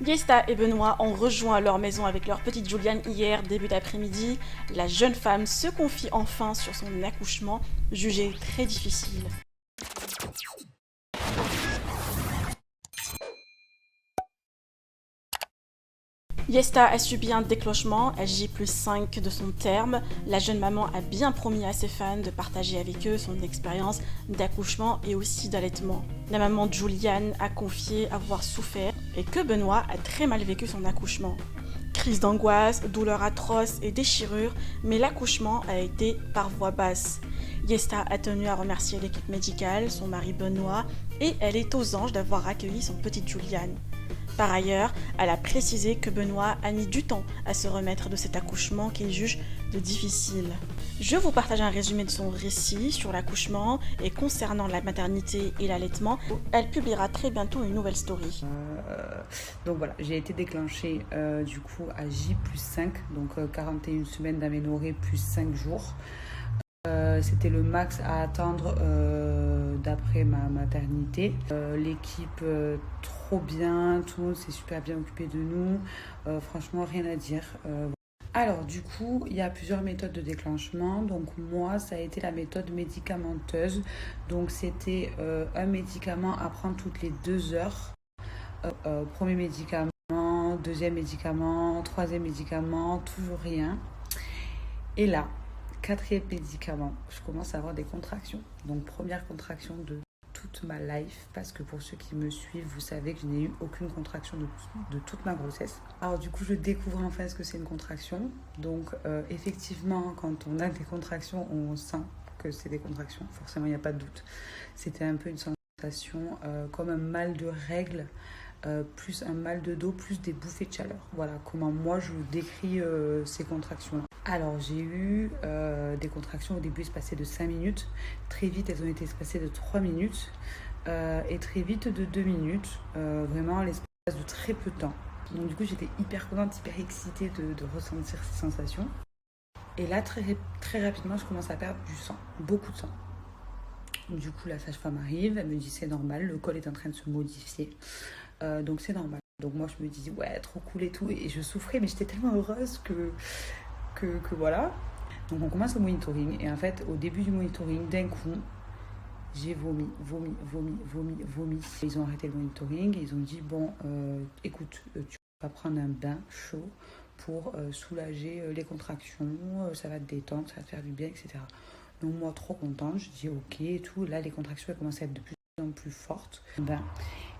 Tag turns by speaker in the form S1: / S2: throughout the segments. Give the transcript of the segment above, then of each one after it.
S1: Yesta et Benoît ont rejoint leur maison avec leur petite Juliane hier, début d'après-midi. La jeune femme se confie enfin sur son accouchement, jugé très difficile. Yesta a subi un déclenchement à J+5 de son terme. La jeune maman a bien promis à ses fans de partager avec eux son expérience d'accouchement et aussi d'allaitement. La maman de Juliane a confié avoir souffert et que Benoît a très mal vécu son accouchement. Crise d'angoisse, douleurs atroces et déchirures, mais l'accouchement a été par voie basse. Yesta a tenu à remercier l'équipe médicale, son mari Benoît, et elle est aux anges d'avoir accueilli son petite Juliane. Par ailleurs, elle a précisé que Benoît a mis du temps à se remettre de cet accouchement qu'il juge de difficile. Je vous partage un résumé de son récit sur l'accouchement et concernant la maternité et l'allaitement. Elle publiera très bientôt une nouvelle story.
S2: Donc voilà, j'ai été déclenchée du coup à J+5, donc 41 semaines d'aménorrhée plus 5 jours. C'était le max à attendre d'après ma maternité. L'équipe trop bien, tout le monde s'est super bien occupé de nous. Franchement, rien à dire. Alors du coup, il y a plusieurs méthodes de déclenchement. Donc moi, ça a été la méthode médicamenteuse. Donc c'était un médicament à prendre toutes les 2 heures. Premier médicament, deuxième médicament, troisième médicament, toujours rien. Et là, quatrième médicament, je commence à avoir des contractions. Donc première contraction de toute ma life, parce que pour ceux qui me suivent, vous savez que je n'ai eu aucune contraction de toute ma grossesse. Alors du coup, je découvre enfin ce que c'est une contraction. Donc effectivement, quand on a des contractions, on sent que c'est des contractions. Forcément, il n'y a pas de doute. C'était un peu une sensation comme un mal de règle. Plus un mal de dos, plus des bouffées de chaleur. Voilà comment moi je décris ces contractions-là. Alors j'ai eu des contractions au début espacées de 5 minutes. Très vite elles ont été espacées de 3 minutes et très vite de 2 minutes. Vraiment à l'espace de très peu de temps. Donc du coup j'étais hyper contente, hyper excitée de ressentir ces sensations. Et là très, très rapidement je commence à perdre du sang, beaucoup de sang. Du coup la sage-femme arrive, elle me dit c'est normal, le col est en train de se modifier. Donc c'est normal. Donc moi je me dis ouais trop cool et tout et je souffrais mais j'étais tellement heureuse que voilà. Donc on commence le monitoring et en fait au début du monitoring d'un coup j'ai vomi. Ils ont arrêté le monitoring et ils ont dit bon écoute tu vas prendre un bain chaud pour soulager les contractions, ça va te détendre, ça va te faire du bien etc. Donc moi trop contente, je dis ok et tout. Là les contractions elles commencent à être de plus en plus fortes. Ben,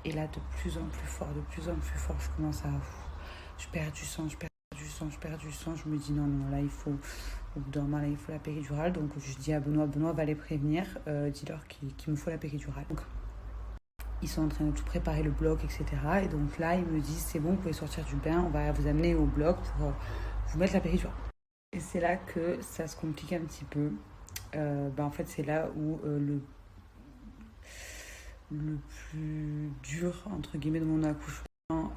S2: et là, de plus en plus fort, je commence à... Je perds du sang. Je me dis non, là, il faut... Au bout d'un moment, là, il faut la péridurale. Donc, je dis à Benoît va les prévenir. Dis-leur qu'il me faut la péridurale. Donc, ils sont en train de tout préparer, le bloc, etc. Et donc là, ils me disent, c'est bon, vous pouvez sortir du bain. On va vous amener au bloc pour vous mettre la péridurale. Et c'est là que ça se complique un petit peu. En fait, c'est là où le plus dur entre guillemets de mon accouchement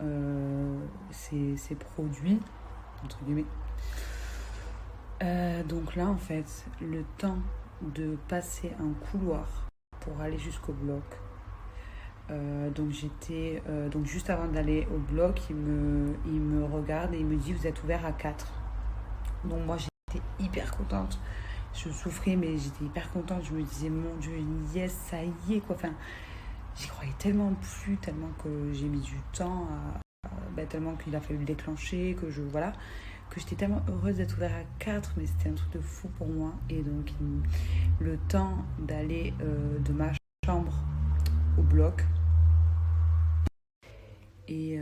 S2: c'est produit entre guillemets. Donc là en fait le temps de passer un couloir pour aller jusqu'au bloc, donc j'étais donc juste avant d'aller au bloc il me regarde et il me dit vous êtes ouvert à 4. Donc moi j'étais hyper contente, je souffrais mais j'étais hyper contente, je me disais mon Dieu yes ça y est quoi, enfin j'y croyais tellement plus, tellement que j'ai mis du temps tellement qu'il a fallu le déclencher, que j'étais tellement heureuse d'être ouverte à 4, mais c'était un truc de fou pour moi. Et donc le temps d'aller de ma chambre au bloc. Et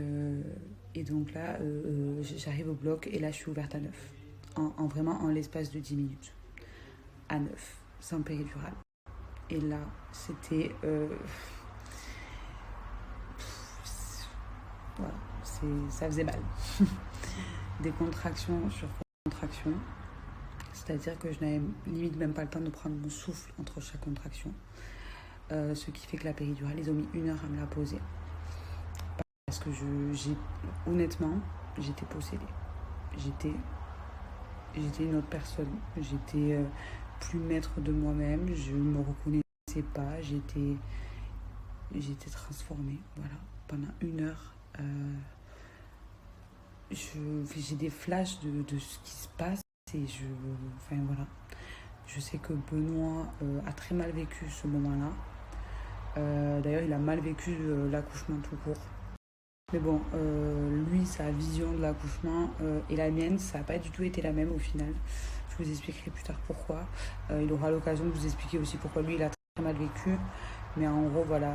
S2: donc là, j'arrive au bloc et là je suis ouverte à 9. Vraiment en l'espace de 10 minutes. À 9, sans péridurale. Et là, c'était... voilà, ça faisait mal. Des contractions sur contractions. C'est-à-dire que je n'avais limite même pas le temps de prendre mon souffle entre chaque contraction. Ce qui fait que la péridurale, ils ont mis 1 heure à me la poser. Parce que honnêtement, j'étais possédée. J'étais une autre personne. J'étais plus maître de moi-même. Je ne me reconnaissais pas. J'étais transformée. Voilà. Pendant 1 heure, j'ai des flashs de ce qui se passe et enfin voilà. Je sais que Benoît a très mal vécu ce moment-là. D'ailleurs, il a mal vécu l'accouchement tout court. Mais bon, lui, sa vision de l'accouchement et la mienne, ça n'a pas du tout été la même au final. Je vous expliquerai plus tard pourquoi. Il aura l'occasion de vous expliquer aussi pourquoi lui, il a très mal vécu. Mais en gros, voilà,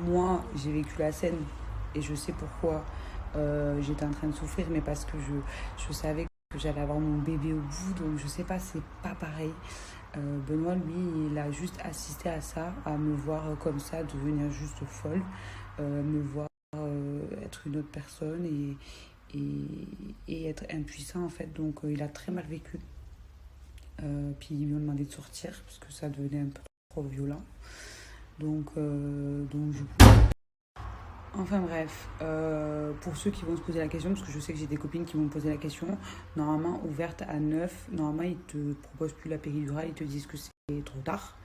S2: moi, j'ai vécu la scène et je sais pourquoi j'étais en train de souffrir, mais parce que je savais que j'allais avoir mon bébé au bout, donc je sais pas, c'est pas pareil. Benoît, lui, il a juste assisté à ça, à me voir comme ça, devenir juste folle, me voir être une autre personne et être impuissant en fait. Donc il a très mal vécu. Puis ils lui ont demandé de sortir parce que ça devenait un peu trop violent. Donc du coup. Enfin bref, pour ceux qui vont se poser la question, parce que je sais que j'ai des copines qui vont me poser la question, normalement ouverte à 9, normalement ils te proposent plus la péridurale, ils te disent que c'est trop tard,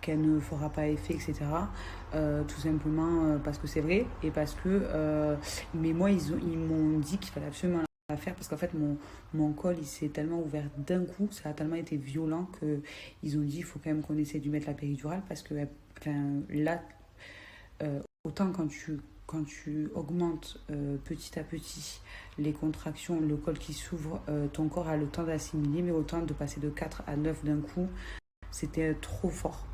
S2: qu'elle ne fera pas effet, etc. Tout simplement parce que c'est vrai et parce que... mais moi ils m'ont dit qu'il fallait absolument la faire parce qu'en fait mon col il s'est tellement ouvert d'un coup, ça a tellement été violent qu'ils ont dit il faut quand même qu'on essaie de lui mettre la péridurale parce que enfin, là... autant quand tu augmentes petit à petit les contractions, le col qui s'ouvre, ton corps a le temps d'assimiler, mais autant de passer de 4 à 9 d'un coup, c'était trop fort.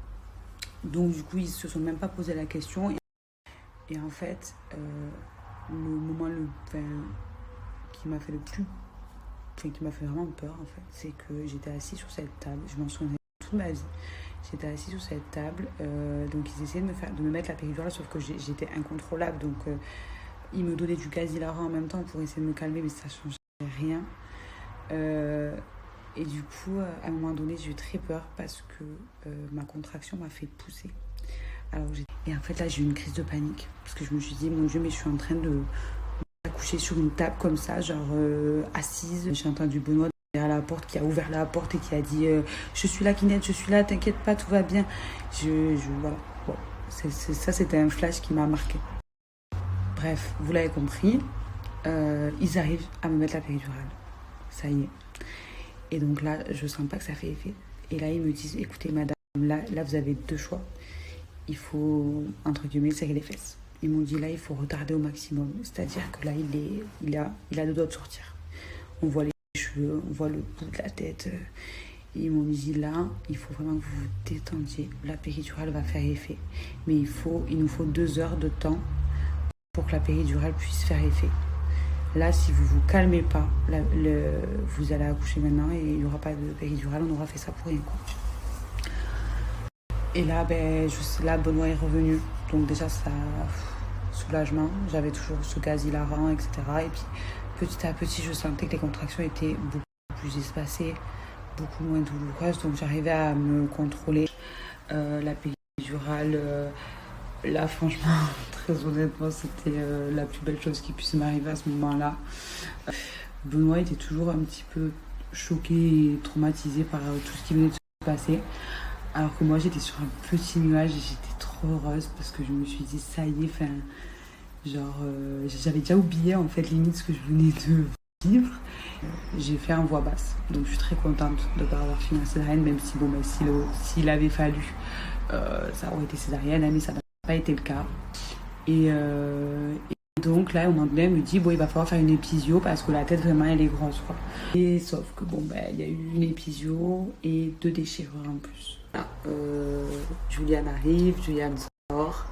S2: Donc du coup, ils se sont même pas posé la question. Et en fait, le moment qui m'a fait le plus... Enfin, qui m'a fait vraiment peur, en fait, c'est que j'étais assise sur cette table, je m'en souviens toute ma vie. J'étais assise sur cette table, donc ils essayaient de me mettre la péridurale, sauf que j'étais incontrôlable, donc ils me donnaient du gaz hilarant en même temps pour essayer de me calmer, mais ça ne changeait rien. Et du coup, à un moment donné, j'ai eu très peur parce que ma contraction m'a fait pousser. Et en fait, là, j'ai eu une crise de panique, parce que je me suis dit, mon Dieu, mais je suis en train de coucher sur une table comme ça, genre assise. J'ai entendu Benoît derrière la porte, qui a ouvert la porte et qui a dit je suis là Kinette, je suis là, t'inquiète pas, tout va bien. Voilà. Bon, ça c'était un flash qui m'a marqué. Bref, vous l'avez compris, ils arrivent à me mettre la péridurale. Ça y est. Et donc là, je sens pas que ça fait effet. Et là, ils me disent écoutez madame, là vous avez deux choix. Il faut, entre guillemets, serrer les fesses. Ils m'ont dit là, il faut retarder au maximum. C'est-à-dire que là, il a le doigt de sortir. On voit les cheveux, on voit le bout de la tête. Ils m'ont dit là, il faut vraiment que vous vous détendiez. La péridurale va faire effet. Mais il nous faut 2 heures de temps pour que la péridurale puisse faire effet. Là, si vous vous calmez pas, vous allez accoucher maintenant et il n'y aura pas de péridurale. On aura fait ça pour rien, quoi. Et là, là, Benoît est revenu. Donc déjà, ça... soulagement. J'avais toujours ce gaz hilarant, etc. Et puis, petit à petit, je sentais que les contractions étaient beaucoup plus espacées, beaucoup moins douloureuses. Donc, j'arrivais à me contrôler. La péridurale, là, franchement, très honnêtement, c'était la plus belle chose qui puisse m'arriver à ce moment-là. Benoît était toujours un petit peu choqué et traumatisé par tout ce qui venait de se passer. Alors que moi, j'étais sur un petit nuage et j'étais trop heureuse parce que je me suis dit, ça y est, enfin, genre, j'avais déjà oublié en fait limite ce que je venais de vivre. J'ai fait en voix basse, donc je suis très contente de ne pas avoir fini en césarienne, même si, s'il avait fallu, ça aurait été césarienne, mais ça n'a pas été le cas. Et donc là, au moment donné, elle me dit, il va falloir faire une épisio parce que la tête vraiment, elle est grosse, quoi. Et sauf que, il y a eu une épisio et 2 déchirures en plus. Julian arrive, Julian sort,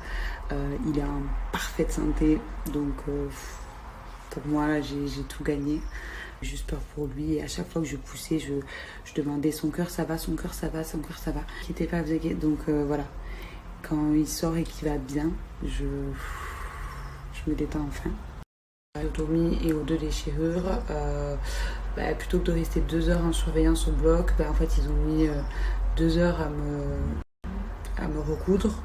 S2: il est en parfaite santé, donc pour moi là, j'ai tout gagné. J'ai juste peur pour lui et à chaque fois que je poussais, je demandais son cœur ça va, son cœur ça va, son cœur ça va. Inquiétez pas, vous inquiétez. Donc voilà, quand il sort et qu'il va bien, je me détends enfin. À l'automie et aux 2 déchirures, plutôt que de rester 2 heures en surveillance au bloc, en fait ils ont mis 2 heures à me recoudre.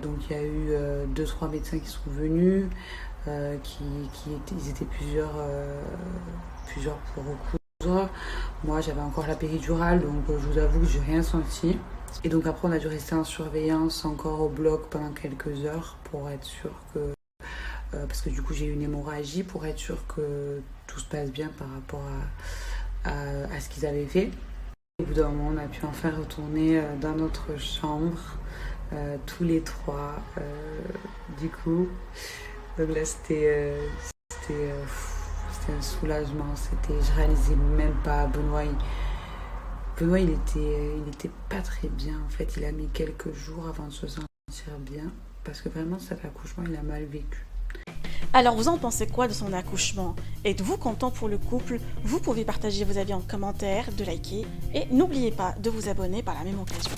S2: Donc il y a eu 2-3 médecins qui sont venus, ils étaient plusieurs pour recoudre. Moi j'avais encore la péridurale, donc je vous avoue que j'ai rien senti. Et donc après on a dû rester en surveillance encore au bloc pendant quelques heures pour être sûr que parce que du coup j'ai eu une hémorragie pour être sûr que tout se passe bien par rapport à ce qu'ils avaient fait. Au bout d'un moment, on a pu enfin retourner dans notre chambre, tous les trois, du coup. Donc là, c'était un soulagement. Je réalisais même pas. Benoît, il était pas très bien. En fait, il a mis quelques jours avant de se sentir bien. Parce que vraiment, cet accouchement, il a mal vécu.
S1: Alors, vous en pensez quoi de son accouchement? Êtes-vous content pour le couple? Vous pouvez partager vos avis en commentaire, de liker et n'oubliez pas de vous abonner par la même occasion.